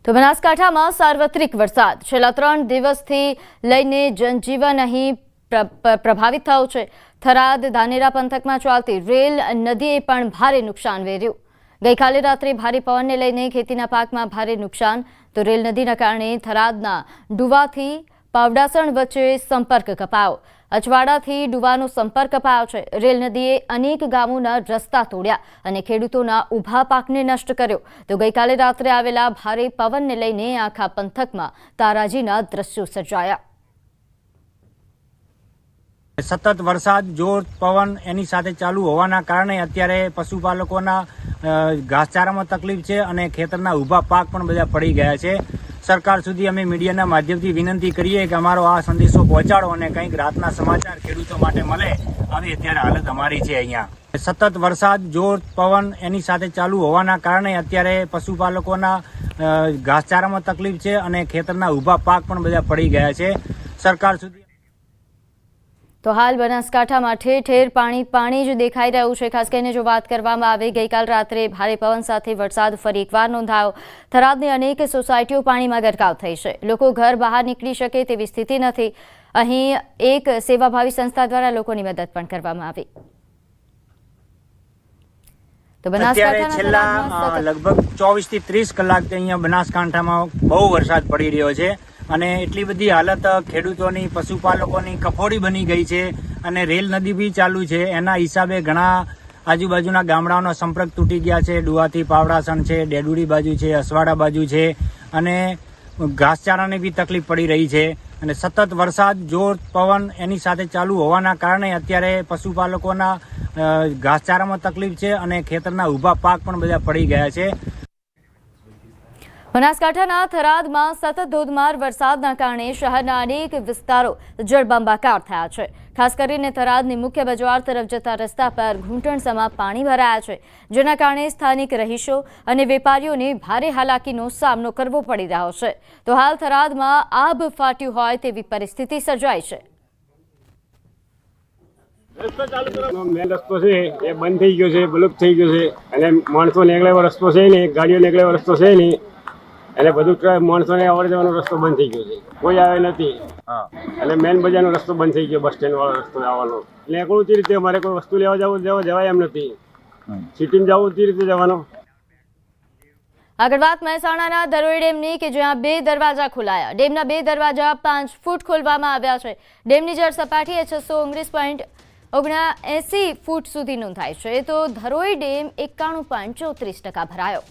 તો બનાસકાંઠામાં સાર્વત્રિક વરસાદ છેલ્લા 3 દિવસથી લઈને જનજીવન અહીં પ્રભાવિત થયું છે। થરાદ ધાનેરા પંથકમાં ચાલતી રેલ નદીએ પણ ભારે નુકસાન વેર્યું। ગઈકાલે રાત્રે ભારે પવનને લઈને ખેતીના પાકમાં ભારે નુકસાન। તો રેલ નદીના કારણે થરાદના ડુવાથી પાવડાસણ વચ્ચે સંપર્ક કપાયો। અચવાડાથી ડુવાનો સંપર્ક કપાયો છે। રેલ નદીએ અનેક ગામોના રસ્તા તોડ્યા અને ખેડૂતોના ઊભા પાકને નષ્ટ કર્યો। તો ગઈકાલે રાત્રે આવેલા ભારે પવનને લઈને આખા પંથકમાં તારાજીના દ્રશ્યો સર્જાયા। સતત વરસાદ જોર પવન એની સાથે ચાલુ હોવાના કારણે અત્યારે પશુપાલકોના ઘાસચારામાં તકલીફ છે અને ખેતરના ઊભા પાક પણ બધા પડી ગયા છે। સરકાર સુધી અમે મીડિયાના માધ્યમથી વિનંતી કરીએ કે અમારો આ સંદેશો પહોંચાડો અને કંઈક રાતના સમાચાર ખેડૂતો માટે મળે, આવી અત્યારે હાલત અમારી છે। અહીંયા સતત વરસાદ જોર પવન એની સાથે ચાલુ હોવાના કારણે અત્યારે પશુપાલકોના ઘાસચારામાં તકલીફ છે અને ખેતરના ઊભા પાક પણ બધા પડી ગયા છે। સરકાર સુધી તો હાલ બનાસકાંઠામાં ઠેર ઠેર પાણી જ દેખાઈ રહ્યું છે। ખાસ કરીને જો વાત કરવામાં આવે, ગઈકાલ રાત્રે ભારે પવન સાથે વરસાદ ફરી એકવાર નોંધાયો। થરાદની અનેક સોસાયટીઓ પાણીમાં ગરકાવ થઈ છે। લોકો ઘર બહાર નીકળી શકે તેવી સ્થિતિ નથી। અહીં એક સેવાભાવી સંસ્થા દ્વારા લોકોની મદદ પણ કરવામાં આવી। તો બનાસકાંઠાના છેલ્લા લગભગ 24 થી 30 કલાકથી અહીંયા બનાસકાંઠામાં બહુ વરસાદ પડી રહ્યો છે અને એટલી બધી હાલત ખેડૂતોની, પશુપાલકોની કફોડી બની ગઈ છે અને રેલ નદી બી ચાલુ છે। એના હિસાબે ઘણા આજુબાજુના ગામડાઓનો સંપર્ક તૂટી ગયા છે। ડુવાથી પાવડાસણ છે, ડેડુડી બાજુ છે, અસવાડા બાજુ છે અને ઘાસચારાની બી તકલીફ પડી રહી છે। અને સતત વરસાદ જોર પવન એની સાથે ચાલુ હોવાના કારણે અત્યારે પશુપાલકોના ઘાસચારામાં તકલીફ છે અને ખેતરના ઊભા પાક પણ બધા પડી ગયા છે। બનાસકાંઠાના થરાદમાં સતત ધોધમાર વરસાદના કારણે શહેરના અનેક વિસ્તારો જળબંબાકાર થયા છે। ખાસ કરીને થરાદની મુખ્ય બજાર તરફ જતા રસ્તા પર ઘૂંટણસમા પાણી ભરાયા છે, જેના કારણે સ્થાનિક રહીશો અને વેપારીઓને ભારે હાલાકીનો સામનો કરવો પડી રહ્યો છે। તો હાલ થરાદમાં આભ ફાટ્યું હોય તેવી પરિસ્થિતિ સર્જાઈ છે। મેન રસ્તો છે એ બંધ થઈ ગયો છે, બ્લોક થઈ ગયો છે અને માણસો નીકળે એવો રસ્તો છે નહીં, ગાડીઓ નીકળે એવો રસ્તો છે નહીં એટલે બધું માણસોને આવવા જવાનો રસ્તો બંધ થઈ ગયો છે, કોઈ આવે નથી। એટલે મેન બજારનો રસ્તો બંધ થઈ ગયો, બસ સ્ટેન્ડ વાળો રસ્તો આવવાનો એટલે એકલું તે રીતે અમારે કોઈ વસ્તુ લેવા જવાય એમ નથી। સિટીમાં જવું તે રીતે જવાનો। આગળ વાત મહેસાણાના ધરોઈ ડેમની કે જ્યાં 2 દરવાજા ખોલાયા। ડેમના 2 દરવાજા 5 ફૂટ ખોલવામાં આવ્યા છે। ડેમની જળ સપાટી 619.79 ફૂટ સુધી નોંધાઈ છે। તો ધરોઈ ડેમ 91.34% ભરાયો।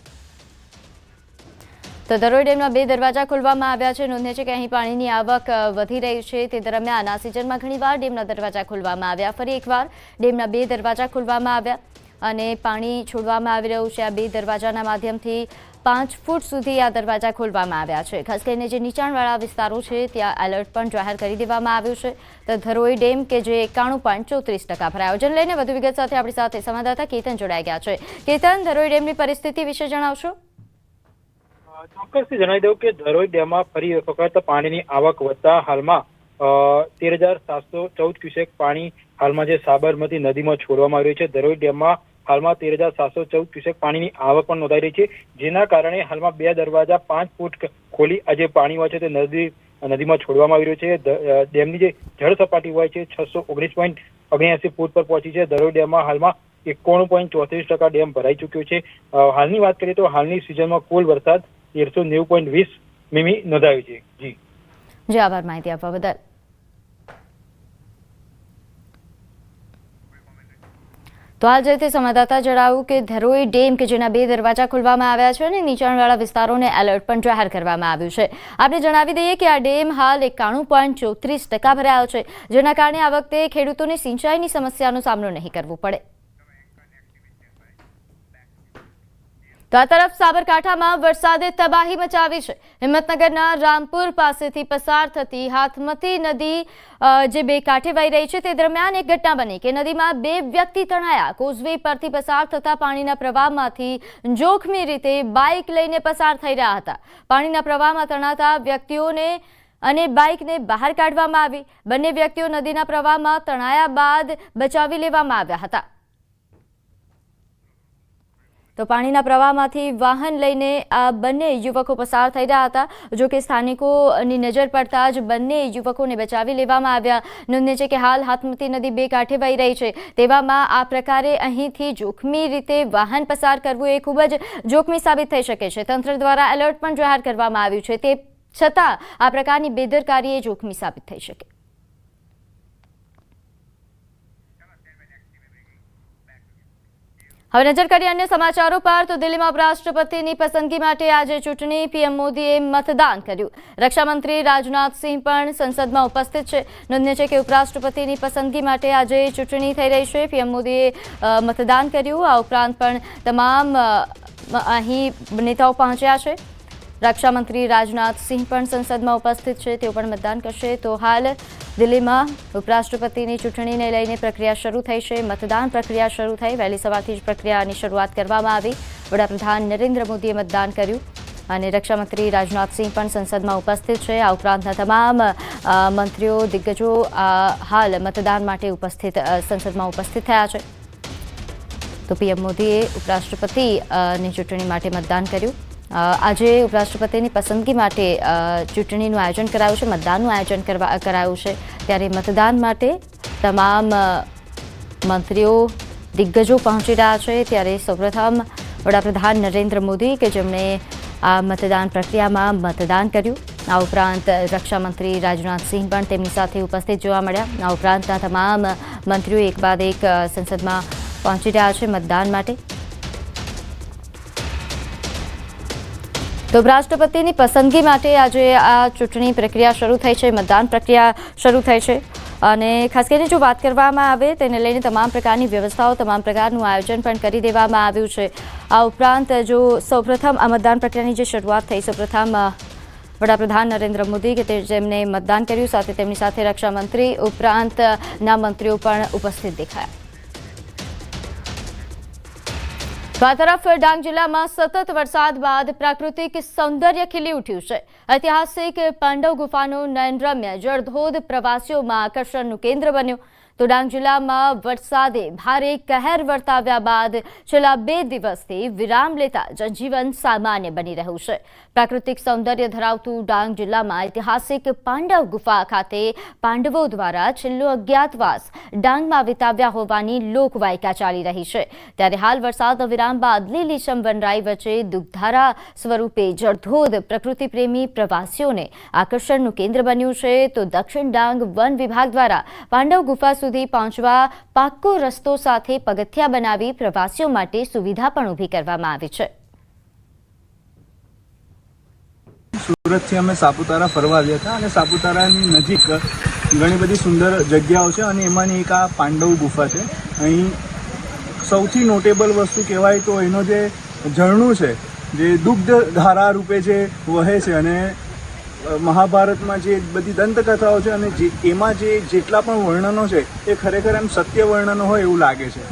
તો ધરોઈ ડેમના 2 દરવાજા ખોલવામાં આવ્યા છે। નોંધે છે કે અહીં પાણીની આવક વધી રહી છે। તે દરમિયાન આ સિઝનમાં ઘણીવાર ડેમના દરવાજા ખોલવામાં આવ્યા। ફરી એકવાર ડેમના 2 દરવાજા ખોલવામાં આવ્યા અને પાણી છોડવામાં આવી રહ્યું છે। આ 2 દરવાજાના માધ્યમથી 5 ફૂટ સુધી આ દરવાજા ખોલવામાં આવ્યા છે। ખાસ કરીને જે નીચાણવાળા વિસ્તારો છે ત્યાં એલર્ટ પણ જાહેર કરી દેવામાં આવ્યું છે। તો ધરોઈ ડેમ કે જે 91.34% ભરાયો। જેને લઈને વધુ વિગત સાથે આપણી સાથે સંવાદદાતા કેતન જોડાઈ ગયા છે। કેતન, ધરોઈ ડેમની પરિસ્થિતિ વિશે જણાવશો? ચોક્કસથી જણાવી દઉં કે ધરોઈ ડેમમાં ફરી એક વખત પાણીની આવક વધતા હાલમાં 13,714 ક્યુસેક પાણી હાલમાં જે સાબરમતી નદીમાં છોડવામાં આવી રહ્યું છે। ધરોઈ ડેમમાં હાલમાં 13,714 ક્યુસેક પાણીની આવક પણ નોંધાઈ રહી છે, જેના કારણે હાલમાં 2 દરવાજા 5 ફૂટ ખોલી આ જે પાણી હોય છે તે નદીમાં છોડવામાં આવી રહ્યું છે। ડેમની જે જળ સપાટી હોય છે 619.79 ફૂટ પર પહોંચી છે। ધરોઈ ડેમમાં હાલમાં 91.34% ડેમ ભરાઈ ચૂક્યો છે। હાલની વાત કરીએ તો હાલની સિઝનમાં કુલ વરસાદ 1390.20 મીમી નોંધાયો છે। જી આભાર માહિતી આપવા બદલ। તો હાલ જે તે સંવાદદાતા જણાવ્યું કે ધરોઈ ડેમ કે જેના 2 દરવાજા ખોલવામાં આવ્યા છે અને નીચાણવાળા વિસ્તારોને એલર્ટ પણ જાહેર કરવામાં આવ્યું છે। આપણે જણાવી દઈએ કે આ ડેમ હાલ 91.34% ભરાયો છે, જેના કારણે આ વખતે ખેડૂતોને સિંચાઈની સમસ્યાનો સામનો નહીં કરવો પડે। તો આ તરફ સાબરકાંઠામાં વરસાદે તબાહી મચાવી છે। હિંમતનગરના રામપુર પાસેથી પસાર થતી હાથમતી નદી જે 2 કાંઠે વહી રહી છે તે દરમિયાન એક ઘટના બની કે નદીમાં 2 વ્યક્તિ તણાયા। કોઝવે પરથી પસાર થતા પાણીના પ્રવાહમાંથી જોખમી રીતે બાઇક લઈને પસાર થઈ રહ્યા હતા। પાણીના પ્રવાહમાં તણાતા વ્યક્તિઓને અને બાઇકને બહાર કાઢવામાં આવી। બંને વ્યક્તિઓ નદીના પ્રવાહમાં તણાયા બાદ બચાવી લેવામાં આવ્યા હતા। તો પાણીના પ્રવાહમાંથી વાહન લઈને આ બંને યુવકો પસાર થઈ રહ્યા હતા. જો કે સ્થાનિકોની નજર પડતા જ બંને યુવકોને બચાવી લેવામાં આવ્યા. નોંધનીય છે કે હાલ હાથમતી નદી બે કાંઠે વહી રહી છે. તેવામાં આ પ્રકારે અહીંથી જોખમી રીતે વાહન પસાર કરવું એ ખૂબ જ જોખમી સાબિત થઈ શકે છે. તંત્ર દ્વારા એલર્ટ પણ જાહેર કરવામાં આવ્યું છે. તે છતાં આ પ્રકારની બેદરકારી એ જોખમી સાબિત થઈ શકે. હવે નજર કરીએ અન્ય સમાચારો પર. તો દિલ્હીમાં ઉપરાષ્ટ્રપતિની પસંદગી માટે આજે ચૂંટણી. પીએમ મોદીએ મતદાન કર્યું. રક્ષામંત્રી રાજનાથસિંહ પણ સંસદમાં ઉપસ્થિત છે. નોંધનીય છે કે ઉપરાષ્ટ્રપતિની પસંદગી માટે આજે ચૂંટણી થઈ રહી છે. પીએમ મોદીએ મતદાન કર્યું. આ ઉપરાંત પણ તમામ અહીં નેતાઓ પહોંચ્યા છે. રક્ષામંત્રી રાજનાથસિંહ પણ સંસદમાં ઉપસ્થિત છે. તેઓ પણ મતદાન કરશે. તો હાલ દિલ્હીમાં ઉપરાષ્ટ્રપતિની ચૂંટણીને લઈને પ્રક્રિયા શરૂ થઈ છે. મતદાન પ્રક્રિયા શરૂ થઈ. વહેલી સવારથી જ પ્રક્રિયાની શરૂઆત કરવામાં આવી. વડાપ્રધાન નરેન્દ્ર મોદીએ મતદાન કર્યું અને રક્ષામંત્રી રાજનાથસિંહ પણ સંસદમાં ઉપસ્થિત છે. આ ઉપરાંતના તમામ મંત્રીઓ દિગ્ગજો હાલ મતદાન માટે સંસદમાં ઉપસ્થિત થયા છે. તો પીએમ મોદીએ ઉપરાષ્ટ્રપતિની ચૂંટણી માટે મતદાન કર્યું. આજે ઉપરાષ્ટ્રપતિની પસંદગી માટે ચૂંટણીનું આયોજન કરાયું છે. મતદાનનું આયોજન કરાયું છે. ત્યારે મતદાન માટે તમામ મંત્રીઓ દિગ્ગજો પહોંચી રહ્યા છે. ત્યારે સૌપ્રથમ વડાપ્રધાન નરેન્દ્ર મોદી કે જેમણે આ મતદાન પ્રક્રિયામાં મતદાન કર્યું. આ ઉપરાંત રક્ષામંત્રી રાજનાથસિંહ પણ તેમની સાથે ઉપસ્થિત જોવા મળ્યા. આ ઉપરાંતના તમામ મંત્રીઓ એક બાદ એક સંસદમાં પહોંચી રહ્યા છે મતદાન માટે. તો ઉપરાષ્ટ્રપતિની પસંદગી માટે આજે આ ચૂંટણી પ્રક્રિયા શરૂ થઈ છે. મતદાન પ્રક્રિયા શરૂ થઈ છે. અને ખાસ કરીને જો વાત કરવામાં આવે તેને લઈને તમામ પ્રકારની વ્યવસ્થાઓ, તમામ પ્રકારનું આયોજન પણ કરી દેવામાં આવ્યું છે. આ ઉપરાંત જો સૌપ્રથમ આ મતદાન પ્રક્રિયાની જે શરૂઆત થઈ, સૌપ્રથમ વડાપ્રધાન નરેન્દ્ર મોદી કે જેમને મતદાન કર્યું, સાથે તેમની સાથે રક્ષામંત્રી ઉપરાંતના મંત્રીઓ પણ ઉપસ્થિત દેખાયા. તો આ તરફ ડાંગ જિલ્લામાં સતત વરસાદ બાદ પ્રાકૃતિક સૌંદર્ય ખીલી ઉઠ્યું છે. ઐતિહાસિક પાંડવ ગુફાનો નયનરમ્ય જળધોધ પ્રવાસીઓમાં આકર્ષણનું કેન્દ્ર બન્યું. તો ડાંગ જિલ્લામાં વરસાદે ભારે કહેર વર્તાવ્યા બાદ છેલ્લા 2 દિવસથી વિરામ લેતા જનજીવન સામાન્ય બની રહ્યું છે. પ્રાકૃતિક સૌંદર્ય ધરાવતું ડાંગ જિલ્લામાં ઐતિહાસિક પાંડવ ગુફા ખાતે પાંડવો દ્વારા છેલ્લો અજ્ઞાતવાસ ડાંગમાં વિતાવ્યા હોવાની લોકવાયકા ચાલી રહી છે. ત્યારે હાલ વરસાદના વિરામ બાદ લીલીછમ વનરાઈ વચ્ચે દુગ્ધારા સ્વરૂપે જળધોધ પ્રકૃતિપ્રેમી પ્રવાસીઓને આકર્ષણનું કેન્દ્ર બન્યું છે. તો દક્ષિણ ડાંગ વન વિભાગ દ્વારા પાંડવ ગુફા સુધી પહોંચવા પાક્કો રસ્તો સાથે પગથિયા બનાવી પ્રવાસીઓ માટે સુવિધા પણ ઊભી કરવામાં આવી છે. સુરતથી અમે સાપુતારા ફરવા આવ્યા હતા અને સાપુતારાની નજીક ઘણી બધી સુંદર જગ્યાઓ છે અને એમાંની એક આ પાંડવ ગુફા છે. અહીં સૌથી નોટેબલ વસ્તુ કહેવાય તો એનો જે ઝરણું છે, જે દુગ્ધ ધારા રૂપે જે વહે છે અને મહાભારતમાં જે બધી દંતકથાઓ છે અને એમાં જેટલા પણ વર્ણનો છે એ ખરેખર એમ સત્ય વર્ણનો હોય એવું લાગે છે.